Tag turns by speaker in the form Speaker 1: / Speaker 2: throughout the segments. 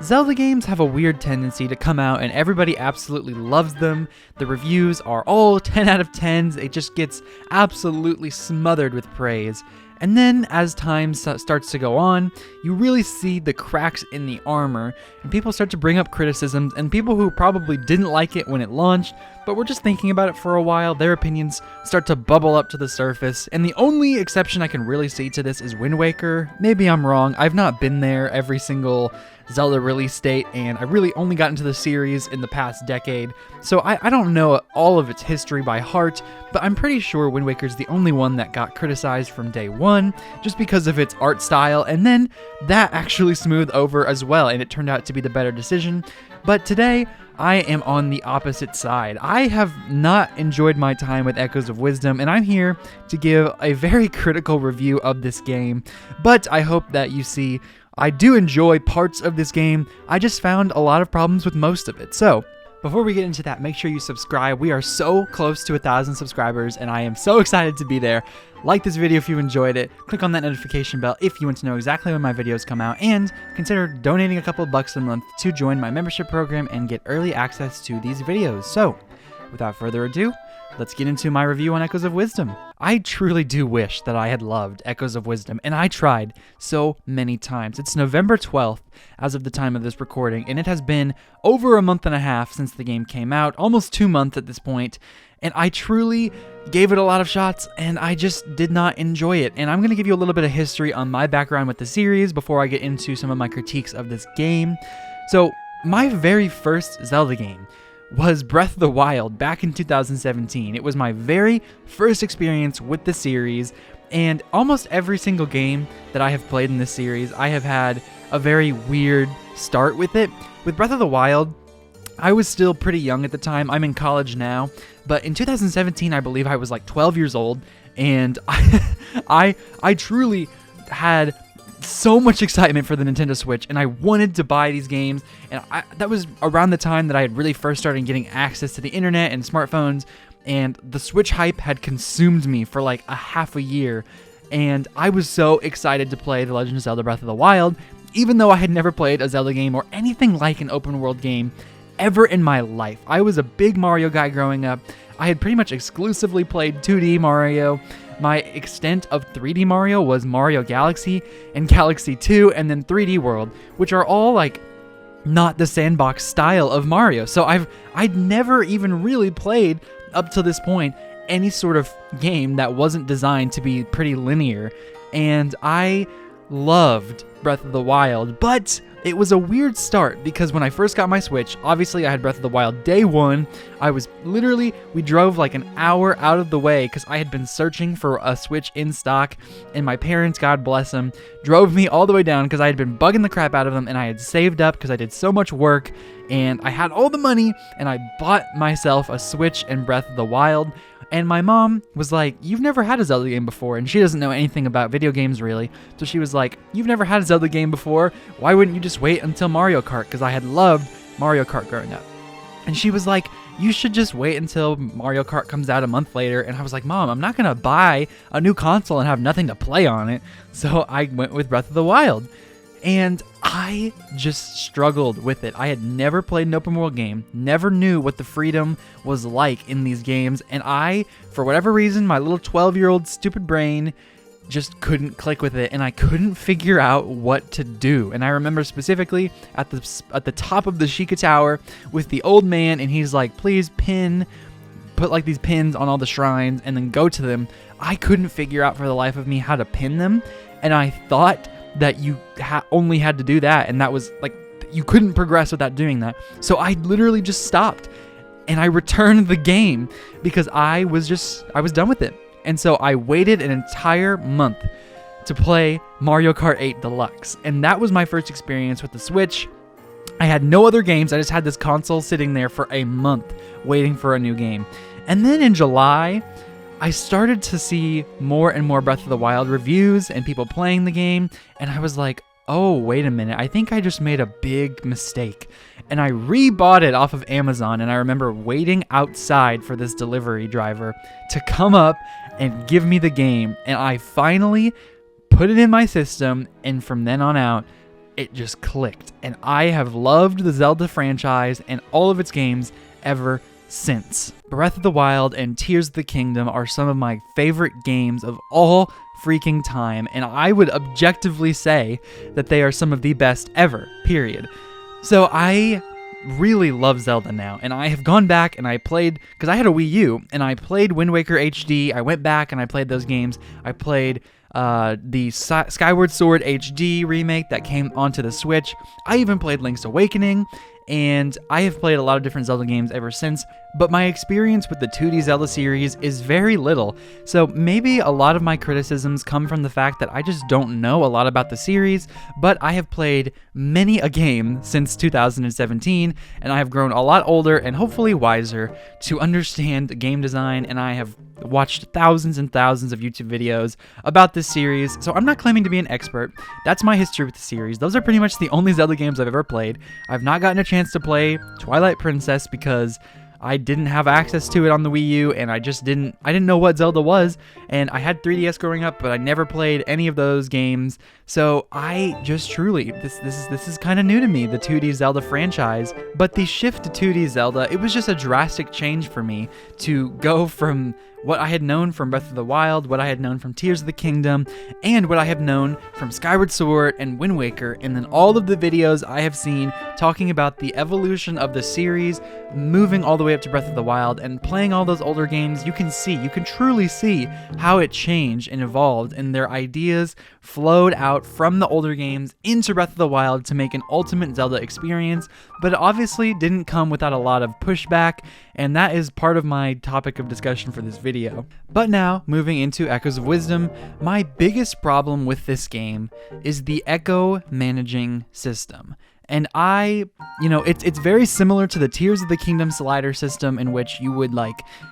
Speaker 1: Zelda games have a weird tendency to come out and everybody absolutely loves them. The reviews are all 10 out of 10s. It just gets absolutely smothered with praise. And then, as time starts to go on, you really see the cracks in the armor, and people start to bring up criticisms, and people who probably didn't like it when it launched, but were just thinking about it for a while, their opinions start to bubble up to the surface. And the only exception I can really see to this is Wind Waker. Maybe I'm wrong, I've not been there every single Zelda release date, and I really only got into the series in the past decade, so I don't know all of its history by heart, but I'm pretty sure Wind Waker's the only one that got criticized from day one, just because of its art style, and then that actually smoothed over as well, and it turned out to be the better decision. But today, I am on the opposite side. I have not enjoyed my time with Echoes of Wisdom, and I'm here to give a very critical review of this game, but I hope that you see I do enjoy parts of this game. I just found a lot of problems with most of it. So, before we get into that, make sure you subscribe. We are so close to 1,000 subscribers, and I am so excited to be there. Like this video if you enjoyed it. Click on that notification bell if you want to know exactly when my videos come out, and consider donating a couple of bucks a month to join my membership program and get early access to these videos. So, without further ado, let's get into my review on Echoes of Wisdom. I truly do wish that I had loved Echoes of Wisdom, and I tried so many times. It's November 12th as of the time of this recording, and it has been over a month and a half since the game came out, almost 2 months at this point, and I truly gave it a lot of shots, and I just did not enjoy it. And I'm going to give you a little bit of history on my background with the series before I get into some of my critiques of this game. So, my very first Zelda game was Breath of the Wild back in 2017. It was my very first experience with the series, and almost every single game that I have played in this series, I have had a very weird start with it. With Breath of the Wild, I was still pretty young at the time. I'm in college now, but in 2017, I believe I was like 12 years old, and I truly had so much excitement for the Nintendo Switch, and I wanted to buy these games, and that was around the time that I had really first started getting access to the internet and smartphones, and the Switch hype had consumed me for like a half a year, and I was so excited to play The Legend of Zelda Breath of the Wild, even though I had never played a Zelda game or anything like an open world game ever in my life. I was a big Mario guy growing up. I had pretty much exclusively played 2D Mario. My extent of 3D Mario was Mario Galaxy and Galaxy 2 and then 3D World, which are all like not the sandbox style of Mario. So I'd never even really played up to this point any sort of game that wasn't designed to be pretty linear. And I loved Breath of the Wild, but it was a weird start because when I first got my Switch, obviously I had Breath of the Wild day one. We drove like an hour out of the way because I had been searching for a Switch in stock, and my parents, God bless them, drove me all the way down because I had been bugging the crap out of them, and I had saved up because I did so much work, and I had all the money, and I bought myself a Switch and Breath of the Wild. And my mom was like, "You've never had a Zelda game before," and she doesn't know anything about video games really. So she was like, "You've never had a Zelda game before. Why wouldn't you just wait until Mario Kart?" Because I had loved Mario Kart growing up. And she was like, "You should just wait until Mario Kart comes out a month later." And I was like, "Mom, I'm not going to buy a new console and have nothing to play on it." So I went with Breath of the Wild. And I just struggled with it. I had never played an open world game, never knew what the freedom was like in these games, and I, for whatever reason, my little 12-year-old stupid brain just couldn't click with it, and I couldn't figure out what to do. And I remember specifically at the top of the Sheikah Tower with the old man, and he's like, "Please put like these pins on all the shrines and then go to them." I couldn't figure out for the life of me how to pin them, and I thought that you only had to do that, and that was like, you couldn't progress without doing that. So I literally just stopped, and I returned the game because I was done with it. And so I waited an entire month to play Mario Kart 8 Deluxe, and that was my first experience with the Switch. I had no other games. I just had this console sitting there for a month waiting for a new game. And then in July, I started to see more and more Breath of the Wild reviews and people playing the game, and I was like, "Oh, wait a minute, I think I just made a big mistake." And I rebought it off of Amazon, and I remember waiting outside for this delivery driver to come up and give me the game, and I finally put it in my system, and from then on out, it just clicked. And I have loved the Zelda franchise and all of its games ever since. Breath of the Wild and Tears of the Kingdom are some of my favorite games of all freaking time, and I would objectively say that they are some of the best ever, period. So I really love Zelda now, and I have gone back and I played, because I had a Wii U, and I played Wind Waker HD. I went back and I played those games. I played the Skyward Sword HD remake that came onto the Switch. I even played Link's Awakening, and I have played a lot of different Zelda games ever since, but my experience with the 2D Zelda series is very little, so maybe a lot of my criticisms come from the fact that I just don't know a lot about the series, but I have played many a game since 2017, and I have grown a lot older and hopefully wiser to understand game design, and I have watched thousands and thousands of YouTube videos about this series, so I'm not claiming to be an expert. That's my history with the series. Those are pretty much the only Zelda games I've ever played. I've not gotten a chance to play Twilight Princess because I didn't have access to it on the Wii U, and I didn't know what Zelda was, and I had 3DS growing up, but I never played any of those games, so I just truly, this is kind of new to me, the 2D Zelda franchise, but the shift to 2D Zelda, it was just a drastic change for me to go from what I had known from Breath of the Wild, what I had known from Tears of the Kingdom, and what I have known from Skyward Sword and Wind Waker, and then all of the videos I have seen talking about the evolution of the series, moving all the way up to Breath of the Wild, and playing all those older games, you can truly see how it changed and evolved, and their ideas flowed out from the older games into Breath of the Wild to make an ultimate Zelda experience, but it obviously didn't come without a lot of pushback, and that is part of my topic of discussion for this video. But now, moving into Echoes of Wisdom, my biggest problem with this game is the echo managing system. And it's very similar to the Tears of the Kingdom slider system, in which you would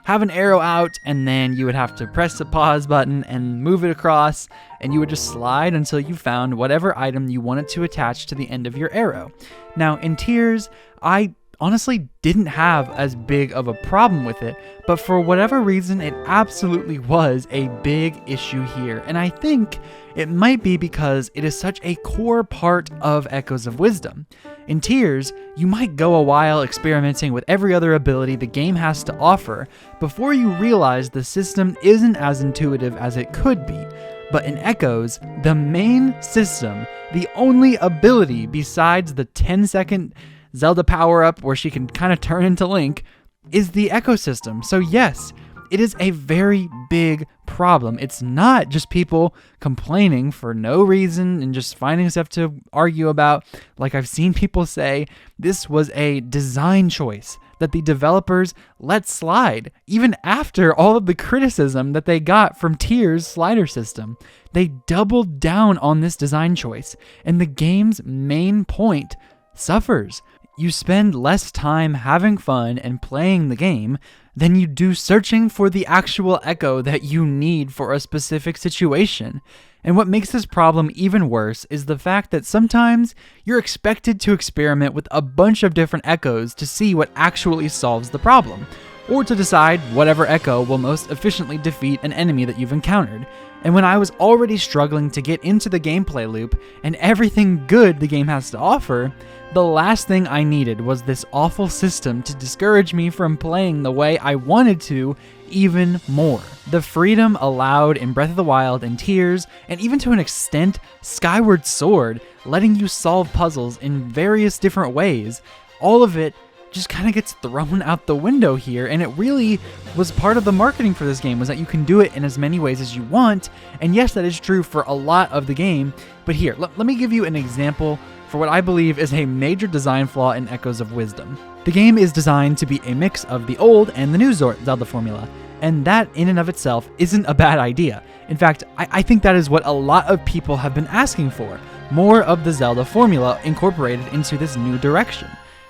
Speaker 1: have an arrow out and then you would have to press the pause button and move it across, and you would just slide until you found whatever item you wanted to attach to the end of your arrow. Now in Tears, I honestly didn't have as big of a problem with it, but for whatever reason it absolutely was a big issue here, and I think it might be because it is such a core part of Echoes of Wisdom. In Tears, you might go a while experimenting with every other ability the game has to offer before you realize the system isn't as intuitive as it could be. But in Echoes, the main system, the only ability besides the 10-second Zelda power-up where she can kind of turn into Link, is the ecosystem. So yes, it is a very big problem. It's not just people complaining for no reason and just finding stuff to argue about. Like I've seen people say, this was a design choice that the developers let slide, even after all of the criticism that they got from Tears' slider system. They doubled down on this design choice, and the game's main point suffers. You spend less time having fun and playing the game than you do searching for the actual echo that you need for a specific situation. And what makes this problem even worse is the fact that sometimes you're expected to experiment with a bunch of different echoes to see what actually solves the problem, or to decide whatever echo will most efficiently defeat an enemy that you've encountered. And when I was already struggling to get into the gameplay loop and everything good the game has to offer, the last thing I needed was this awful system to discourage me from playing the way I wanted to even more. The freedom allowed in Breath of the Wild and Tears, and even to an extent Skyward Sword, letting you solve puzzles in various different ways, all of it just kind of gets thrown out the window here, and it really was part of the marketing for this game, was that you can do it in as many ways as you want, and yes, that is true for a lot of the game, but here, let me give you an example for what I believe is a major design flaw in Echoes of Wisdom. The game is designed to be a mix of the old and the new Zelda formula, and that in and of itself isn't a bad idea. In fact, I think that is what a lot of people have been asking for, more of the Zelda formula incorporated into this new direction.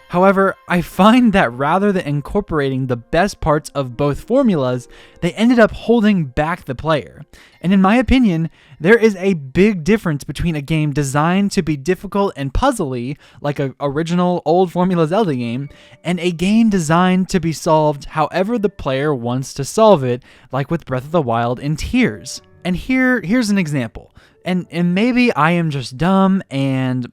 Speaker 1: However, I find that rather than incorporating the best parts of both formulas, they ended up holding back the player. And in my opinion, there is a big difference between a game designed to be difficult and puzzly, like an original old formula Zelda game, and a game designed to be solved however the player wants to solve it, like with Breath of the Wild and Tears. And here's an example. And maybe I am just dumb, and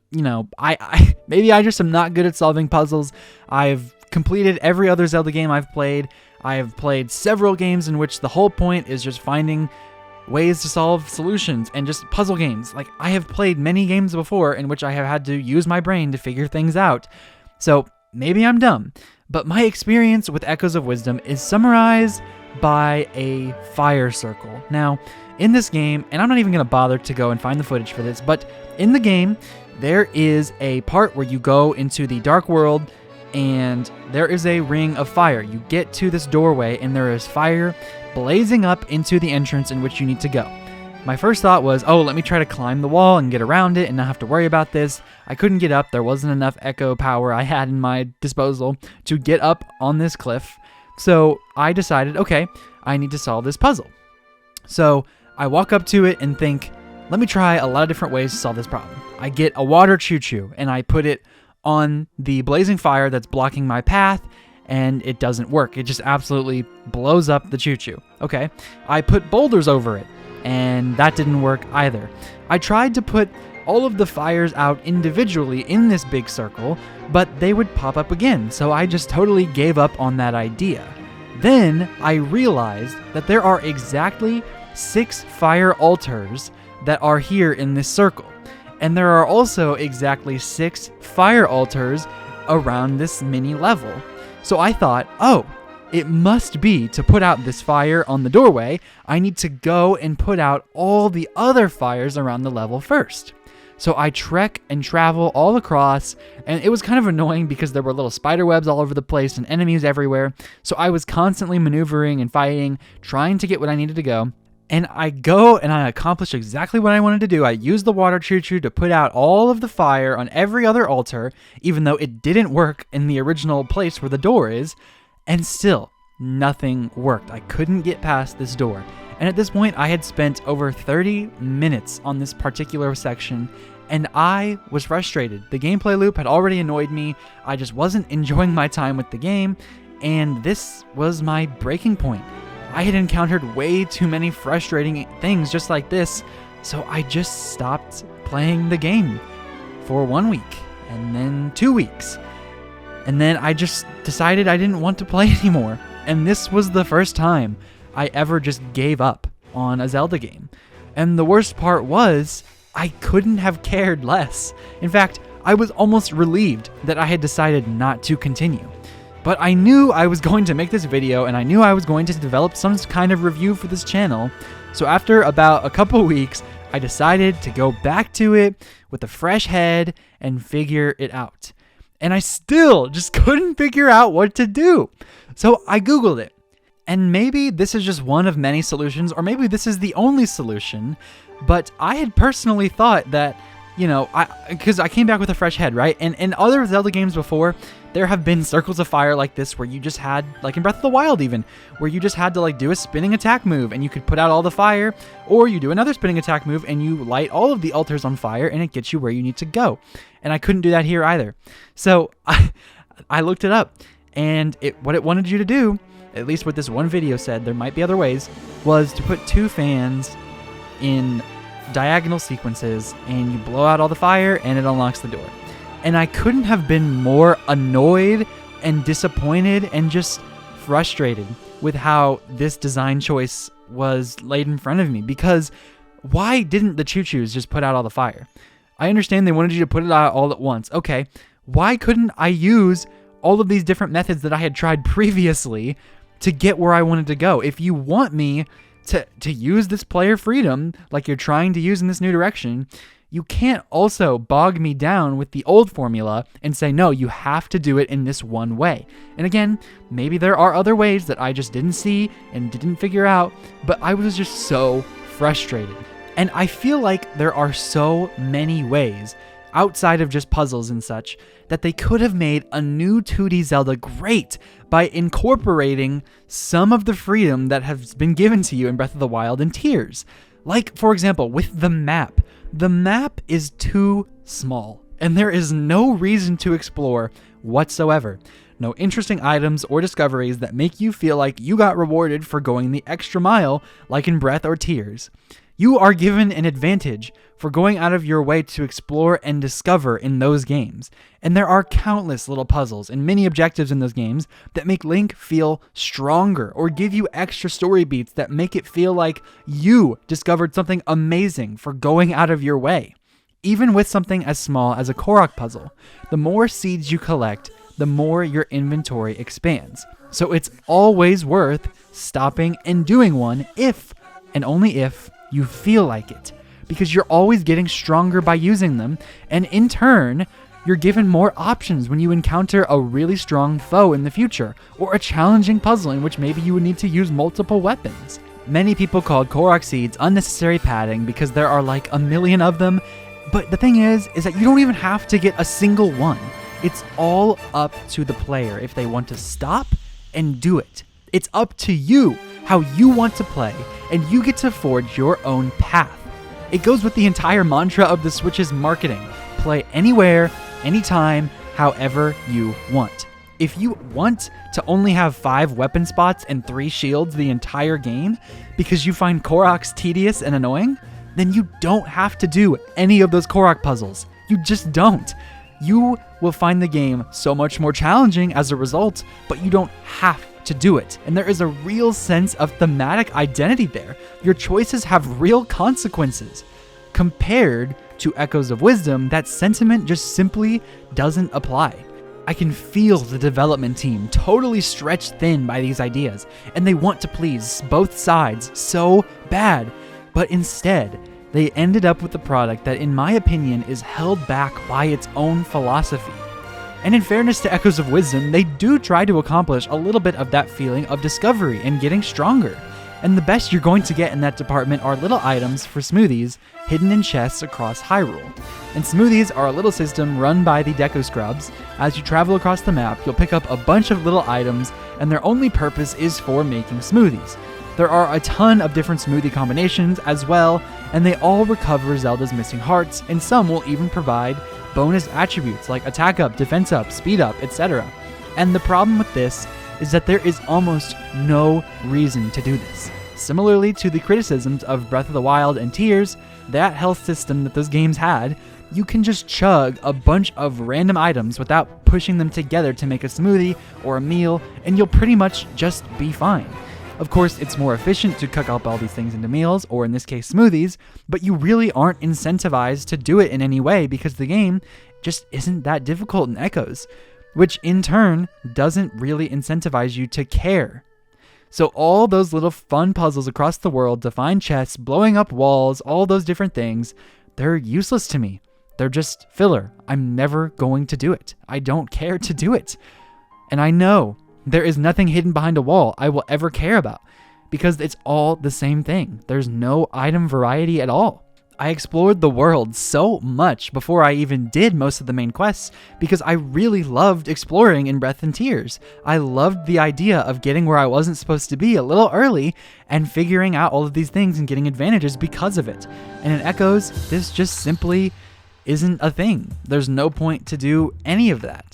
Speaker 1: I maybe I just am not good at solving puzzles. I've completed every other Zelda game I've played. I have played several games in which the whole point is just finding ways to solve solutions and just puzzle games. Like, I have played many games before in which I have had to use my brain to figure things out. So maybe I'm dumb, but my experience with Echoes of Wisdom is summarized by a fire circle. Now, in this game, and I'm not even going to bother to go and find the footage for this, but in the game, there is a part where you go into the dark world and there is a ring of fire. You get to this doorway and there is fire blazing up into the entrance in which you need to go. My first thought was, oh, let me try to climb the wall and get around it and not have to worry about this. I couldn't get up. There wasn't enough echo power I had in my disposal to get up on this cliff. So I decided, okay, I need to solve this puzzle. So I walk up to it and think, let me try a lot of different ways to solve this problem. I get a water choo-choo and I put it on the blazing fire that's blocking my path, and it doesn't work. It just absolutely blows up the choo-choo. Okay, I put boulders over it, and that didn't work either. I tried to put all of the fires out individually in this big circle, but they would pop up again, so I just totally gave up on that idea. Then I realized that there are exactly 6 fire altars that are here in this circle. And there are also exactly 6 fire altars around this mini level. So I thought, oh, it must be to put out this fire on the doorway, I need to go and put out all the other fires around the level first. So I trek and travel all across, and it was kind of annoying because there were little spider webs all over the place and enemies everywhere. So I was constantly maneuvering and fighting, trying to get what I needed to go. And I go and I accomplish exactly what I wanted to do. I used the water choo-choo to put out all of the fire on every other altar, even though it didn't work in the original place where the door is, and still nothing worked. I couldn't get past this door. And at this point, I had spent over 30 minutes on this particular section, and I was frustrated. The gameplay loop had already annoyed me. I just wasn't enjoying my time with the game, and this was my breaking point. I had encountered way too many frustrating things just like this, so I just stopped playing the game for 1 week, and then 2 weeks. And then I just decided I didn't want to play anymore. And this was the first time I ever just gave up on a Zelda game. And the worst part was, I couldn't have cared less. In fact, I was almost relieved that I had decided not to continue. But I knew I was going to make this video, and I knew I was going to develop some kind of review for this channel. So after about a couple weeks, I decided to go back to it with a fresh head and figure it out. And I still just couldn't figure out what to do. So I Googled it. And maybe this is just one of many solutions, or maybe this is the only solution. But I had personally thought that, because I came back with a fresh head, right? And in other Zelda games before, there have been circles of fire like this where you just had, like in Breath of the Wild even, where you just had to do a spinning attack move and you could put out all the fire, or you do another spinning attack move and you light all of the altars on fire and it gets you where you need to go. And I couldn't do that here either. So I looked it up, and what it wanted you to do, at least what this one video said, there might be other ways, was to put 2 fans in diagonal sequences and you blow out all the fire and it unlocks the door. And I couldn't have been more annoyed and disappointed and just frustrated with how this design choice was laid in front of me, because why didn't the choo-choos just put out all the fire? I understand they wanted you to put it out all at once. Okay, why couldn't I use all of these different methods that I had tried previously to get where I wanted to go? If you want me to use this player freedom like you're trying to use in this new direction, you can't also bog me down with the old formula and say, no, you have to do it in this one way. And again, maybe there are other ways that I just didn't see and didn't figure out, but I was just so frustrated. And I feel like there are so many ways outside of just puzzles and such that they could have made a new 2D Zelda great by incorporating some of the freedom that has been given to you in Breath of the Wild and Tears. Like, for example, with the map. The map is too small, and there is no reason to explore whatsoever. No interesting items or discoveries that make you feel like you got rewarded for going the extra mile, like in Breath or Tears. You are given an advantage for going out of your way to explore and discover in those games. And there are countless little puzzles and mini objectives in those games that make Link feel stronger or give you extra story beats that make it feel like you discovered something amazing for going out of your way. Even with something as small as a Korok puzzle, the more seeds you collect, the more your inventory expands. So it's always worth stopping and doing one if, and only if, you feel like it, because you're always getting stronger by using them, and in turn, you're given more options when you encounter a really strong foe in the future, or a challenging puzzle in which maybe you would need to use multiple weapons. Many people called Korok seeds unnecessary padding because there are like a million of them, but the thing is that you don't even have to get a single one. It's all up to the player if they want to stop and do it. It's up to you how you want to play, and you get to forge your own path. It goes with the entire mantra of the Switch's marketing. Play anywhere, anytime, however you want. If you want to only have 5 weapon spots and 3 shields the entire game because you find Koroks tedious and annoying, then you don't have to do any of those Korok puzzles. You just don't. You will find the game so much more challenging as a result, but you don't have to do it. And there is a real sense of thematic identity there. Your choices have real consequences. Compared to Echoes of Wisdom, that sentiment just simply doesn't apply. I can feel the development team totally stretched thin by these ideas, and they want to please both sides so bad, but instead, they ended up with a product that, in my opinion, is held back by its own philosophy. And in fairness to Echoes of Wisdom, they do try to accomplish a little bit of that feeling of discovery and getting stronger. And the best you're going to get in that department are little items for smoothies hidden in chests across Hyrule. And smoothies are a little system run by the Deku Scrubs. As you travel across the map, you'll pick up a bunch of little items, and their only purpose is for making smoothies. There are a ton of different smoothie combinations as well, and they all recover Zelda's missing hearts, and some will even provide bonus attributes like attack up, defense up, speed up, etc. And the problem with this is that there is almost no reason to do this. Similarly to the criticisms of Breath of the Wild and Tears, that health system that those games had, you can just chug a bunch of random items without pushing them together to make a smoothie or a meal, and you'll pretty much just be fine. Of course, it's more efficient to cook up all these things into meals, or in this case smoothies, but you really aren't incentivized to do it in any way because the game just isn't that difficult in Echoes, which in turn doesn't really incentivize you to care. So all those little fun puzzles across the world to find chests, blowing up walls, all those different things, they're useless to me. They're just filler. I'm never going to do it. I don't care to do it. And I know there is nothing hidden behind a wall I will ever care about, because it's all the same thing. There's no item variety at all. I explored the world so much before I even did most of the main quests because I really loved exploring in Breath and Tears. I loved the idea of getting where I wasn't supposed to be a little early and figuring out all of these things and getting advantages because of it. And in Echoes, this just simply isn't a thing. There's no point to do any of that.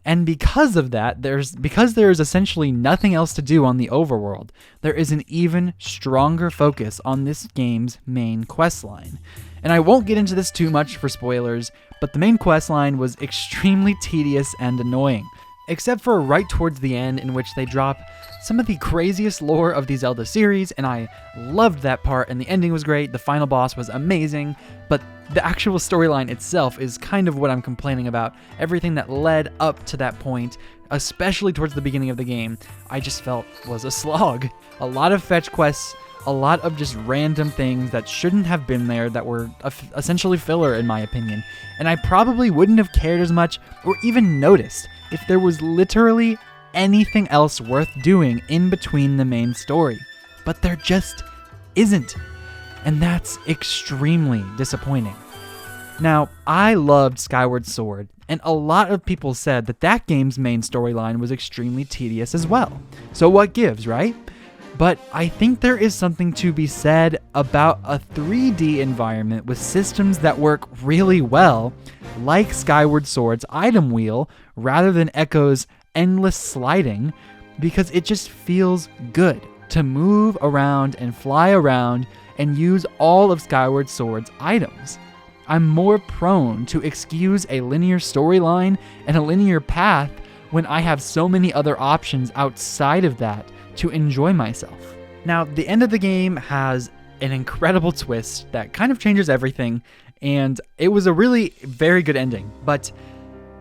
Speaker 1: And because of that, because there is essentially nothing else to do on the overworld, there is an even stronger focus on this game's main quest line. And I won't get into this too much for spoilers, but the main quest line was extremely tedious and annoying, except for right towards the end in which they drop some of the craziest lore of the Zelda series, and I loved that part, and the ending was great, the final boss was amazing, but the actual storyline itself is kind of what I'm complaining about. Everything that led up to that point, especially towards the beginning of the game, I just felt was a slog. A lot of fetch quests, a lot of just random things that shouldn't have been there that were essentially filler in my opinion, and I probably wouldn't have cared as much or even noticed if there was literally anything else worth doing in between the main story. But there just isn't. And that's extremely disappointing. Now, I loved Skyward Sword, and a lot of people said that that game's main storyline was extremely tedious as well. So what gives, right? But I think there is something to be said about a 3D environment with systems that work really well, like Skyward Sword's item wheel, rather than Echo's endless sliding, because it just feels good to move around and fly around and use all of Skyward Sword's items. I'm more prone to excuse a linear storyline and a linear path when I have so many other options outside of that to enjoy myself. Now, the end of the game has an incredible twist that kind of changes everything, and it was a really very good ending, but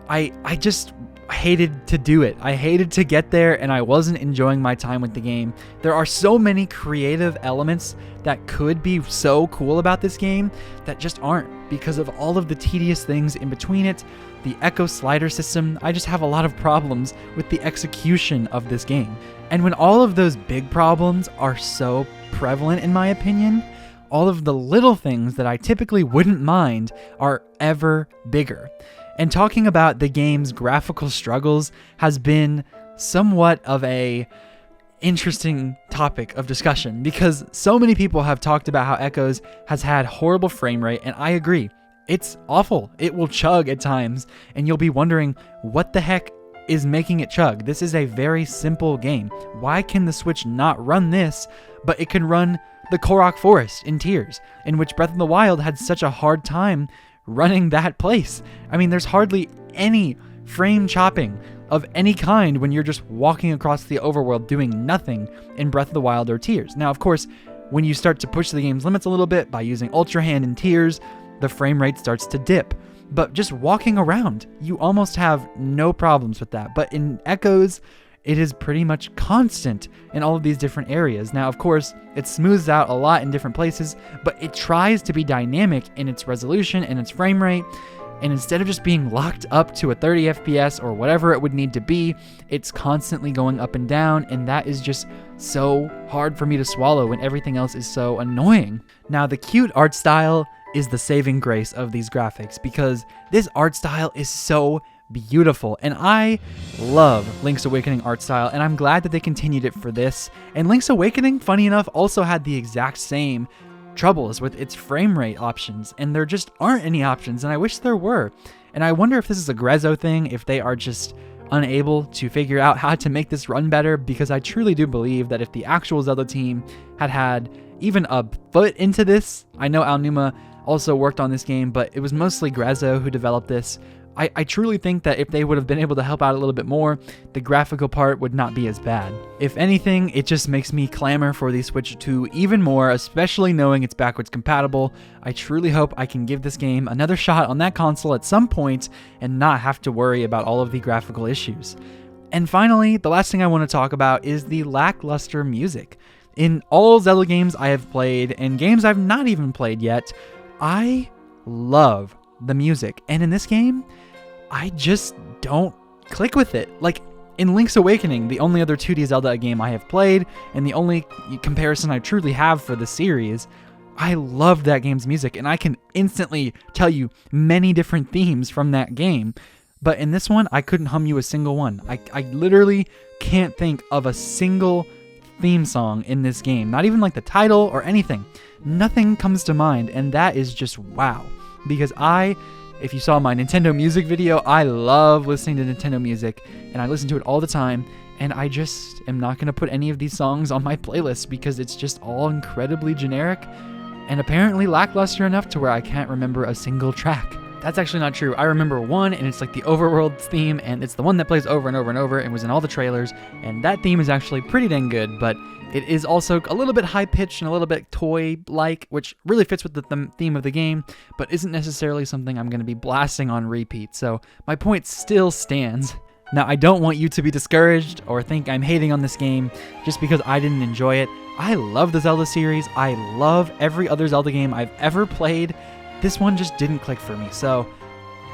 Speaker 1: I just hated to do it. I hated to get there, and I wasn't enjoying my time with the game. There are so many creative elements that could be so cool about this game that just aren't because of all of the tedious things in between it. The Echo slider system, I just have a lot of problems with the execution of this game. And when all of those big problems are so prevalent, in my opinion, all of the little things that I typically wouldn't mind are ever bigger. And talking about the game's graphical struggles has been somewhat of a interesting topic of discussion because so many people have talked about how Echoes has had horrible frame rate, and I agree. It's awful. It will chug at times, and you'll be wondering what the heck is making it chug. This is a very simple game. Why can the Switch not run this, but it can run the Korok Forest in Tears, in which Breath of the Wild had such a hard time running that place? I mean, there's hardly any frame chopping of any kind when you're just walking across the overworld doing nothing in Breath of the Wild or Tears. Now, of course, when you start to push the game's limits a little bit by using Ultra Hand in Tears, the frame rate starts to dip. But just walking around, you almost have no problems with that. But in Echoes, it is pretty much constant in all of these different areas. Now, of course, it smooths out a lot in different places, but it tries to be dynamic in its resolution and its frame rate. And instead of just being locked up to a 30 FPS or whatever it would need to be, it's constantly going up and down, and that is just so hard for me to swallow when everything else is so annoying. Now, the cute art style is the saving grace of these graphics because this art style is so beautiful, and I love Link's Awakening art style, and I'm glad that they continued it for this. And Link's Awakening, funny enough, also had the exact same troubles with its frame rate options, and there just aren't any options, and I wish there were. And I wonder if this is a Grezzo thing, if they are just unable to figure out how to make this run better, because I truly do believe that if the actual Zelda team had even a foot into this, I know Aonuma also worked on this game, but it was mostly Grezzo who developed this. I truly think that if they would have been able to help out a little bit more, the graphical part would not be as bad. If anything, it just makes me clamor for the Switch 2 even more, especially knowing it's backwards compatible. I truly hope I can give this game another shot on that console at some point and not have to worry about all of the graphical issues. And finally, the last thing I want to talk about is the lackluster music. In all Zelda games I have played, and games I've not even played yet, I love the music. And in this game, I just don't click with it. Like in Link's Awakening, the only other 2D Zelda game I have played, and the only comparison I truly have for the series, I love that game's music, and I can instantly tell you many different themes from that game. But in this one, I couldn't hum you a single one. I literally can't think of a single theme song in this game. Not even like the title or anything. Nothing comes to mind, and that is just wow. Because if you saw my Nintendo music video, I love listening to Nintendo music, and I listen to it all the time, and I just am not going to put any of these songs on my playlist because it's just all incredibly generic and apparently lackluster enough to where I can't remember a single track. That's actually not true. I remember one, and it's like the Overworld theme, and it's the one that plays over and over and over and was in all the trailers, and that theme is actually pretty dang good, but it is also a little bit high-pitched and a little bit toy-like, which really fits with the theme of the game, but isn't necessarily something I'm going to be blasting on repeat, so my point still stands. Now, I don't want you to be discouraged or think I'm hating on this game just because I didn't enjoy it. I love the Zelda series. I love every other Zelda game I've ever played. This one just didn't click for me, so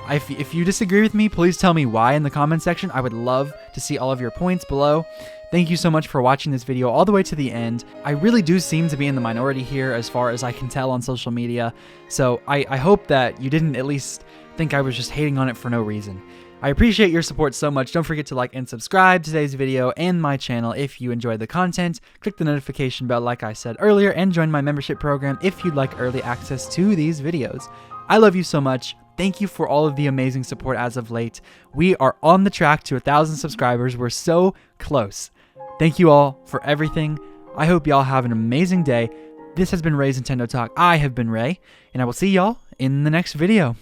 Speaker 1: if you disagree with me, please tell me why in the comment section. I would love to see all of your points below. Thank you so much for watching this video all the way to the end. I really do seem to be in the minority here as far as I can tell on social media, so I hope that you didn't at least think I was just hating on it for no reason. I appreciate your support so much. Don't forget to like and subscribe to today's video and my channel if you enjoyed the content. Click the notification bell like I said earlier, and join my membership program if you'd like early access to these videos. I love you so much. Thank you for all of the amazing support as of late. We are on the track to 1,000 subscribers. We're so close. Thank you all for everything. I hope y'all have an amazing day. This has been Ray's Nintendo Talk. I have been Ray, and I will see y'all in the next video.